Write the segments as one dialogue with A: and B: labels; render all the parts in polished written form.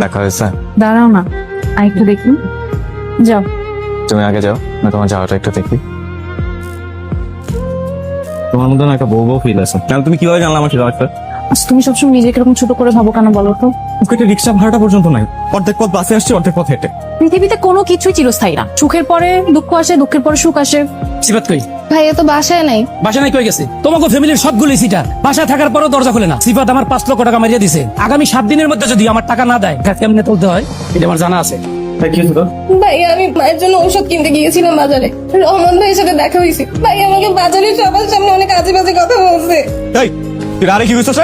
A: দেখা হয়েছে?
B: দাঁড়াও না, আর একটু দেখি। যাও।
A: তুমি আগে যাও, আমি তোমার যাওয়াটা একটু দেখি। তোমার মধ্যে না একটা বউ বউ ফিল আছে। তাহলে তুমি কিভাবে জানলা আমার খিদা?
B: আচ্ছা, তুমি সবসময় নিজেকে এরকম ছোট করে ভাবো কেন বলো তো?
A: পকেটে রিক্সা ভাড়াটা পর্যন্ত নাই, অর্ধেক পথ বাসে আসছে, অর্ধেক পথ হেঁটে।
B: পৃথিবীতে কোনো কিছুই চিরস্থায়ী না। সুখের পরে দুঃখ আসে, দুঃখের পরে সুখ আসে।
C: সিফাত কই?
D: ভাইয়া তো বাসায় নাই।
C: বাসা নাই কই গেছে? তোমাকে ফ্যামিলির সবগুলোই সিটার, বাসা থাকার পরও দরজা খুলে না। সিফাত আমার 5 লক্ষ টাকা মারিয়ে দিছে। আগামী 7 দিনের মধ্যে যদি আমার টাকা না দেয়, কেমনে তুলতে হয় এটা আমার জানা আছে।
A: কি হতো?
D: ভাইয়া আমি মায়ের জন্য ঔষধ কিনতে গিয়েছিলাম বাজারে। রহমান ভাইয়ের সাথে দেখা হয়েছে। ভাই আমাকে বাজারে সবার সামনে অনেক আজে বাজে কথা বলছে।
A: এই তুই আরে কি কইছস?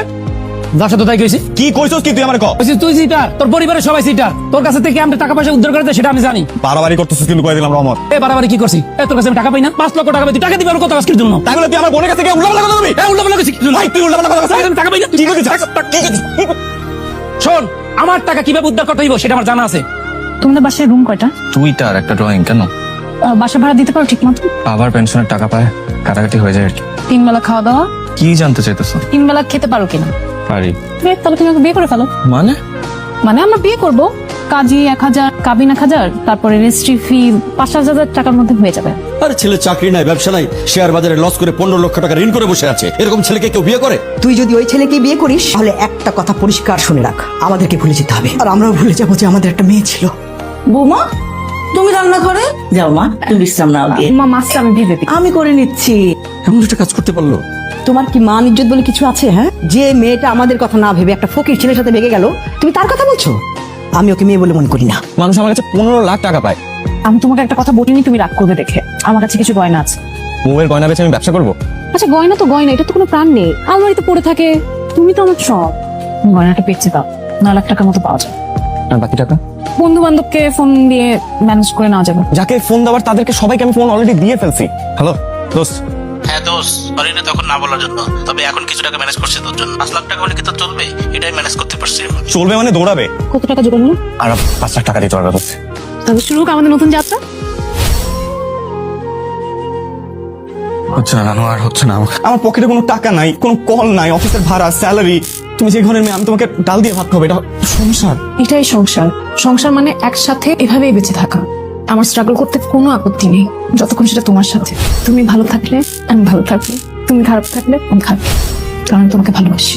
C: যার সাথে তাই কইছি।
A: কি কইছস কি তুই আমারে কও?
C: কইছি তুই সিটার, তোর পরিবারের সবাই সিটার। তোর কাছে থেকে আমরা টাকা পয়সা উদ্ধার করতে সেটা আমি জানি।
A: বাড়াবাড়ি করতেছিস কিন্তু কই দিলাম রহমত।
C: এ বাড়াবাড়ি কি করছি? এ তোর কাছে আমি টাকা পাই না? 5 লক্ষ টাকা পাই, তুই টাকা দিবি আর কত আজকের জন্য?
A: তাহলে তুই আমার বোনের কাছে গিয়ে উল্টাপাল্টা কথা বলবি?
C: এ উল্টাপাল্টা করছিস কি জন্য?
A: ভাই তুই উল্টাপাল্টা কথা বলছিস?
C: আমি টাকা পাই না।
A: কি কইছিস? কি কইছিস?
C: শোন, আমার টাকা কিভাবে উদ্ধার করতে হইব সেটা আমার জানা আছে।
B: তোমাদের বাসায় রুম কয়টা?
A: তুইটা আর একটা ড্রয়িং কেন?
B: বাসা ভাড়া দিতে পারো ঠিক মতো?
A: আবার পেনশনের টাকা পায়, কাটাকাটি হয়ে যায় আর কি।
B: 3 বেলা খাওয়া দাওয়া?
A: কি জানতে চাইতেছ?
B: 3 বেলা খেতে পারো কিনা?
A: পারি।
B: তাহলে তুমি আমাকে বিয়ে করে ফেলো।
A: মানে
B: মানে আমরা বিয়ে করব, কাজী 1000, কাবিন 1000, তারপরে রেজিস্ট্রি ফি 5,000 টাকার মধ্যে হয়ে যাবে।
E: আরে ছেলে চাকরি নাই, ব্যবসা নাই, শেয়ার বাজারে লস করে 15 লক্ষ টাকা ঋণ করে বসে আছে। এরকম ছেলেকে কেউ বিয়ে করে?
F: তুই যদি ওই ছেলেকে বিয়ে করিস তাহলে একটা কথা পরিষ্কার শুনে রাখ, আমাদেরকে ভুলে যেতে হবে আর আমরাও ভুলে যাবো যে আমাদের একটা মেয়ে ছিল।
G: বৌমা তুমি রান্না করে যাও, মা তুমি বিশ্রাম নাও গিয়ে।
B: মা মাছটা আমি ভেজে দিই।
G: আমি করে নিচ্ছি।
E: এমন একটা কাজ করতে পারলো?
F: তোমার কি মান ইজ্জত বলে কিছু আছে? হ্যাঁ, যে মেয়েটা আমাদের কথা না ভেবে একটা ফকির ছেলের সাথে ভেগে গেল, তুমি তার কথা বলছো? আমি ওকে মেয়ে বলে মনে করি না।
A: মানুষ আমার কাছে 15 লাখ টাকা পায়।
B: আমি তোমাকে একটা কথা বলিনি, তুমি রাগ করবে দেখে। আমার কাছে কিছু গয়না আছে।
A: বউয়ের গয়না বেচে আমি ব্যবসা করবো?
B: আচ্ছা গয়না তো গয়না, এটা তো কোনো প্রাণ নেই। আলমারিতে পড়ে থাকে, তুমি তো আমার সব। গয়নাটা পেয়েছে দাও, 9 লাখ টাকার মতো পাওয়া যায়।
A: আর বাকি টাকা
B: বন্ধু বান্ধবকে ফোন দিয়ে ম্যানেজ করে নেওয়া যাবে।
A: যাকে ফোন দেওয়ার তাদেরকে সবাইকে আমি ফোন অলরেডি দিয়ে ফেলছি। হ্যালো দোস্ত,
H: হ্যাঁ দোস্ত, সরি না তখন না বলার জন্য। তবে এখন কিছু টাকা ম্যানেজ করছে তোর জন্য। 5 লাখ টাকা হলে কি তোর চলবে? এটাই ম্যানেজ করতে পারছি এখন।
A: চলবে মানে দৌড়াবে।
B: কত টাকা জোগাড় হলো?
A: আর 5 লাখ টাকা দিতে পারবে দোস্ত।
B: তাহলে শুরু হোক আমাদের নতুন যাত্রা।
A: হচ্ছে না নানু, আর হচ্ছে না। আমার পকেটে কোনো টাকা নাই, কোনো কল নাই, অফিসের ভাড়া, স্যালারি। তুমি যে ঘরের মেয়ে, আমি তোমাকে ডাল দিয়ে ভাত খাবো, এটা সংসার।
B: এটাই সংসার। সংসার মানে একসাথে এভাবেই বেঁচে থাকা। আমার স্ট্রাগল করতে কোনো আপত্তি নেই, যতক্ষণ সেটা তোমার সাথে। তুমি ভালো থাকলে আমি ভালো থাকবো, তুমি খারাপ থাকলে আমি খারাপ, কারণ আমি তোমাকে ভালোবাসি।